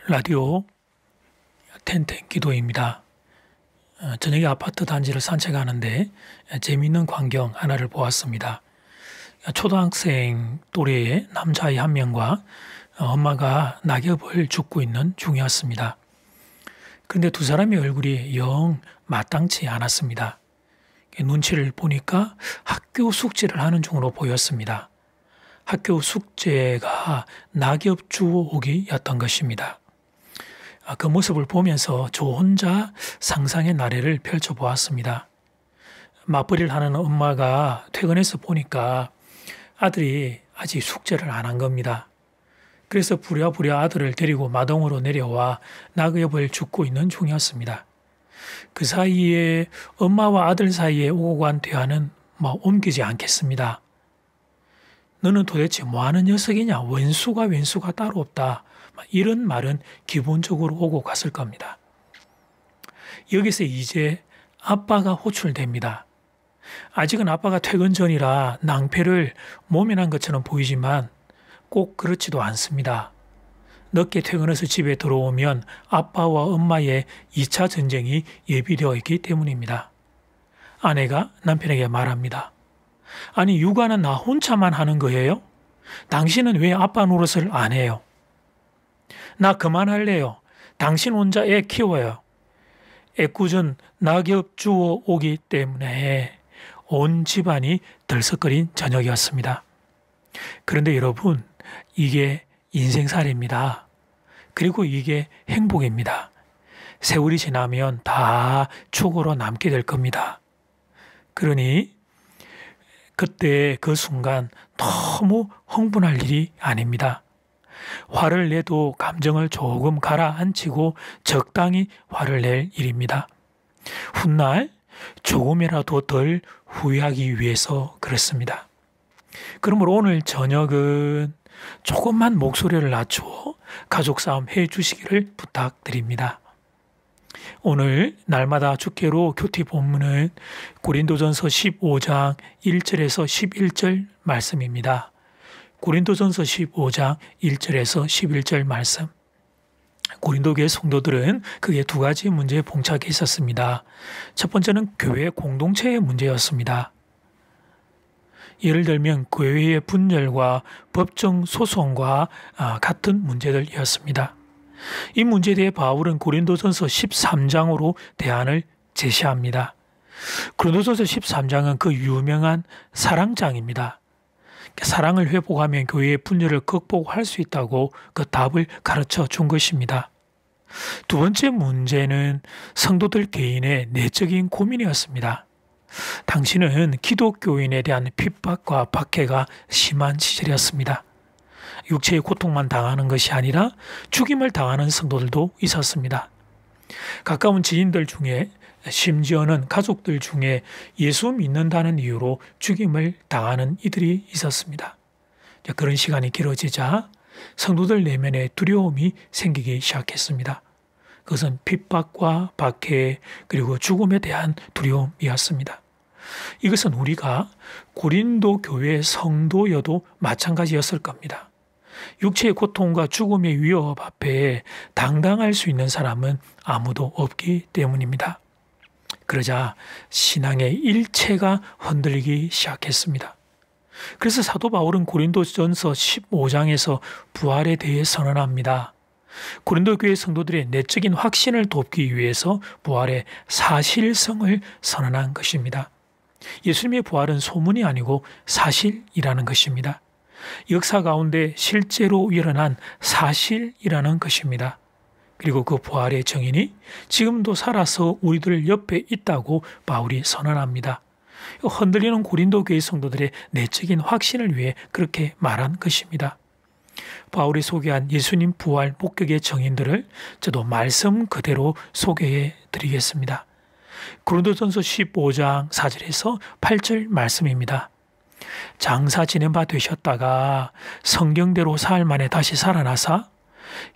라디오 텐텐 기도입니다. 저녁에 아파트 단지를 산책하는데 재미있는 광경 하나를 보았습니다. 초등학생 또래의 남자아이 한 명과 엄마가 낙엽을 줍고 있는 중이었습니다. 그런데 두 사람의 얼굴이 영 마땅치 않았습니다. 눈치를 보니까 학교 숙제를 하는 중으로 보였습니다. 학교 숙제가 낙엽 주워오기였던 것입니다. 그 모습을 보면서 저 혼자 상상의 나래를 펼쳐보았습니다. 맞벌이를 하는 엄마가 퇴근해서 보니까 아들이 아직 숙제를 안 한 겁니다. 그래서 부랴부랴 아들을 데리고 마당으로 내려와 낙엽을 줍고 있는 중이었습니다. 그 사이에 엄마와 아들 사이에 오고 간 대화는 옮기지 않겠습니다. 너는 도대체 뭐하는 녀석이냐? 왼수가 따로 없다. 이런 말은 기본적으로 오고 갔을 겁니다. 여기서 이제 아빠가 호출됩니다. 아직은 아빠가 퇴근 전이라 낭패를 모면한 것처럼 보이지만 꼭 그렇지도 않습니다. 늦게 퇴근해서 집에 들어오면 아빠와 엄마의 2차 전쟁이 예비되어 있기 때문입니다. 아내가 남편에게 말합니다. 아니, 육아는 나 혼자만 하는 거예요? 당신은 왜 아빠 노릇을 안 해요? 나 그만할래요. 당신 혼자 애 키워요. 애꿎은 낙엽 주워 오기 때문에 온 집안이 들썩거린 저녁이었습니다. 그런데 여러분, 이게 인생살이입니다. 그리고 이게 행복입니다. 세월이 지나면 다 추억으로 남게 될 겁니다. 그러니 그때 그 순간 너무 흥분할 일이 아닙니다. 화를 내도 감정을 조금 가라앉히고 적당히 화를 낼 일입니다. 훗날 조금이라도 덜 후회하기 위해서 그렇습니다. 그러므로 오늘 저녁은 조금만 목소리를 낮추어 가족 싸움 해 주시기를 부탁드립니다. 오늘 날마다 주께로 교티 본문은 고린도전서 15장 1절에서 11절 말씀입니다. 고린도전서 15장 1절에서 11절 말씀. 고린도교회 성도들은 크게 두 가지 문제에 봉착해 있었습니다. 첫 번째는 교회 공동체의 문제였습니다. 예를 들면 교회의 분열과 법정 소송과 같은 문제들이었습니다. 이 문제에 대해 바울은 고린도전서 13장으로 대안을 제시합니다. 고린도전서 13장은 그 유명한 사랑장입니다. 사랑을 회복하면 교회의 분열을 극복할 수 있다고 그 답을 가르쳐 준 것입니다. 두 번째 문제는 성도들 개인의 내적인 고민이었습니다. 당신은 기독교인에 대한 핍박과 박해가 심한 시절이었습니다. 육체의 고통만 당하는 것이 아니라 죽임을 당하는 성도들도 있었습니다. 가까운 지인들 중에 심지어는 가족들 중에 예수 믿는다는 이유로 죽임을 당하는 이들이 있었습니다. 그런 시간이 길어지자 성도들 내면에 두려움이 생기기 시작했습니다. 그것은 핍박과 박해 그리고 죽음에 대한 두려움이었습니다. 이것은 우리가 고린도 교회 성도여도 마찬가지였을 겁니다. 육체의 고통과 죽음의 위협 앞에 당당할 수 있는 사람은 아무도 없기 때문입니다. 그러자 신앙의 일체가 흔들리기 시작했습니다. 그래서 사도 바울은 고린도전서 15장에서 부활에 대해 선언합니다. 고린도 교회 성도들의 내적인 확신을 돕기 위해서 부활의 사실성을 선언한 것입니다. 예수님의 부활은 소문이 아니고 사실이라는 것입니다. 역사 가운데 실제로 일어난 사실이라는 것입니다. 그리고 그 부활의 정인이 지금도 살아서 우리들 옆에 있다고 바울이 선언합니다. 흔들리는 고린도 교회 성도들의 내적인 확신을 위해 그렇게 말한 것입니다. 바울이 소개한 예수님 부활 목격의 정인들을 저도 말씀 그대로 소개해 드리겠습니다. 고린도전서 15장 4절에서 8절 말씀입니다. 장사 지낸 바 되셨다가 성경대로 사흘 만에 다시 살아나사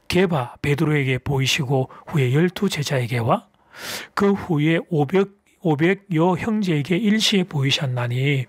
게바 베드로에게 보이시고 후에 12 제자에게와 그 후에 500 500여 형제에게 일시에 보이셨나니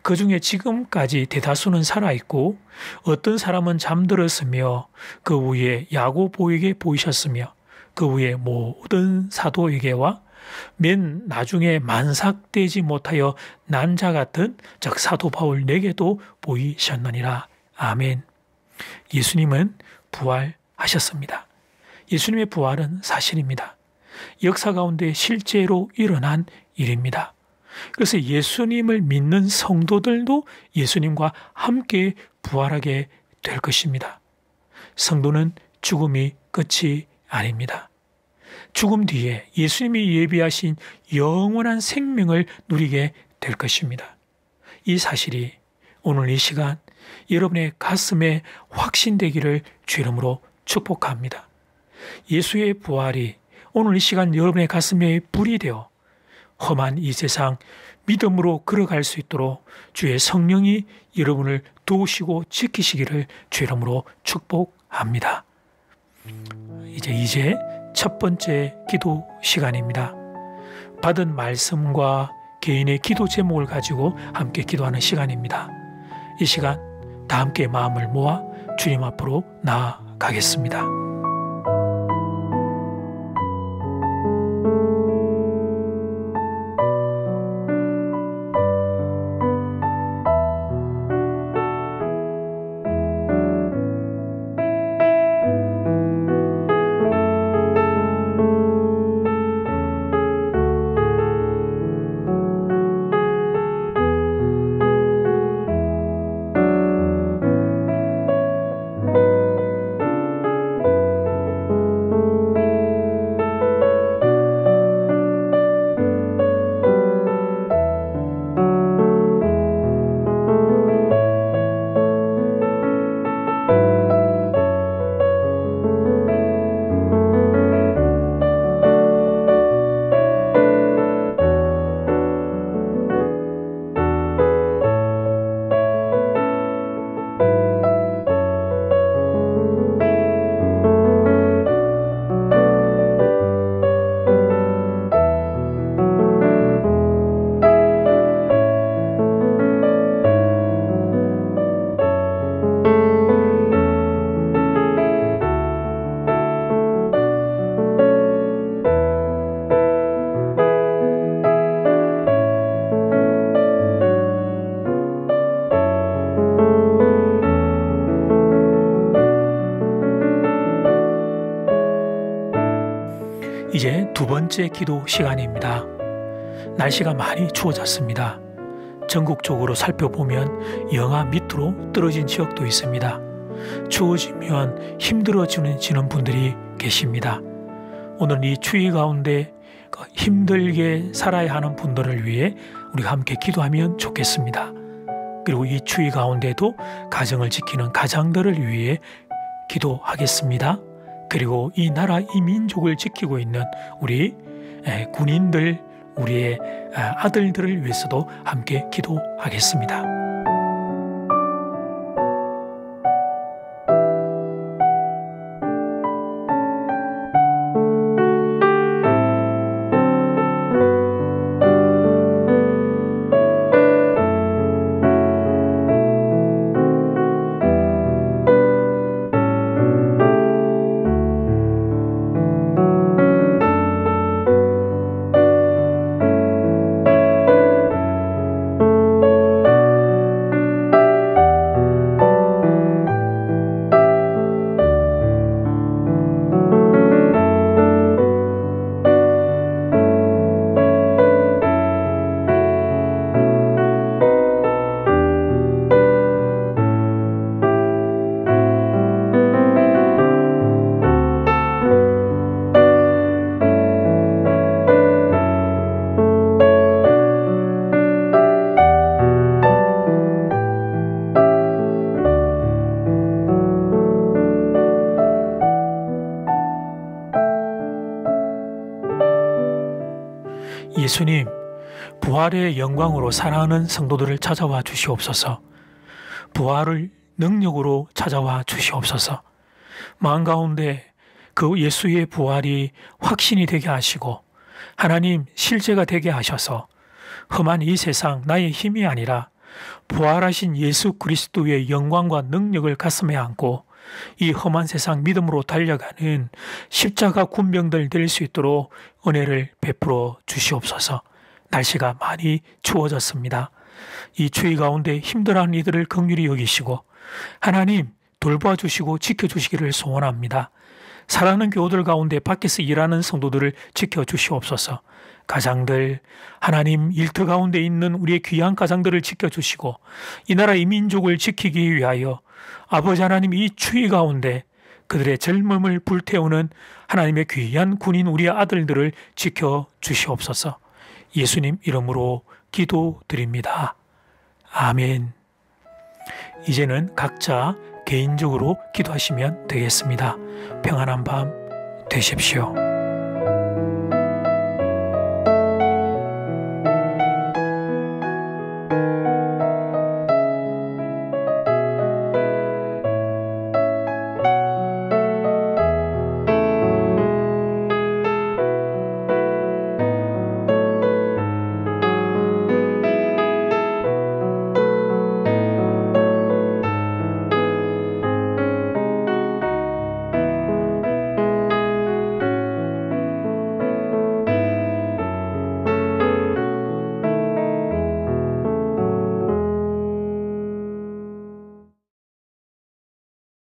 그 중에 지금까지 대다수는 살아있고 어떤 사람은 잠들었으며 그 후에 야고보에게 보이셨으며 그 후에 모든 사도에게와 맨 나중에 만삭되지 못하여 난 자 같은 즉 사도 바울 내게도 보이셨느니라. 아멘. 예수님은 부활하셨습니다. 예수님의 부활은 사실입니다. 역사 가운데 실제로 일어난 일입니다. 그래서 예수님을 믿는 성도들도 예수님과 함께 부활하게 될 것입니다. 성도는 죽음이 끝이 아닙니다. 죽음 뒤에 예수님이 예비하신 영원한 생명을 누리게 될 것입니다. 이 사실이 오늘 이 시간 여러분의 가슴에 확신되기를 주 이름으로 축복합니다. 예수의 부활이 오늘 이 시간 여러분의 가슴에 불이 되어 험한 이 세상 믿음으로 걸어갈 수 있도록 주의 성령이 여러분을 도우시고 지키시기를 주 이름으로 축복합니다. 이제 첫 번째 기도 시간입니다. 받은 말씀과 개인의 기도 제목을 가지고 함께 기도하는 시간입니다. 이 시간 다 함께 마음을 모아 주님 앞으로 나아가겠습니다. 이제 두 번째 기도 시간입니다. 날씨가 많이 추워졌습니다. 전국적으로 살펴보면 영하 밑으로 떨어진 지역도 있습니다. 추워지면 힘들어지는 분들이 계십니다. 오늘 이 추위 가운데 힘들게 살아야 하는 분들을 위해 우리가 함께 기도하면 좋겠습니다. 그리고 이 추위 가운데도 가정을 지키는 가장들을 위해 기도하겠습니다. 그리고 이 나라, 이 민족을 지키고 있는 우리 군인들, 우리의 아들들을 위해서도 함께 기도하겠습니다. 예수님, 부활의 영광으로 사랑하는 성도들을 찾아와 주시옵소서. 부활을 능력으로 찾아와 주시옵소서. 마음 가운데 그 예수의 부활이 확신이 되게 하시고 하나님 실제가 되게 하셔서 험한 이 세상 나의 힘이 아니라 부활하신 예수 그리스도의 영광과 능력을 가슴에 안고 이 험한 세상 믿음으로 달려가는 십자가 군병들 될 수 있도록 은혜를 베풀어 주시옵소서. 날씨가 많이 추워졌습니다. 이 추위 가운데 힘들어하는 이들을 긍휼히 여기시고 하나님 돌봐 주시고 지켜주시기를 소원합니다. 사랑하는 교우들 가운데 밖에서 일하는 성도들을 지켜주시옵소서. 가장들, 하나님 일터 가운데 있는 우리의 귀한 가장들을 지켜주시고 이 나라 이 민족을 지키기 위하여 아버지 하나님 이 추위 가운데 그들의 젊음을 불태우는 하나님의 귀한 군인 우리의 아들들을 지켜주시옵소서. 예수님 이름으로 기도드립니다. 아멘. 이제는 각자 개인적으로 기도하시면 되겠습니다. 평안한 밤 되십시오.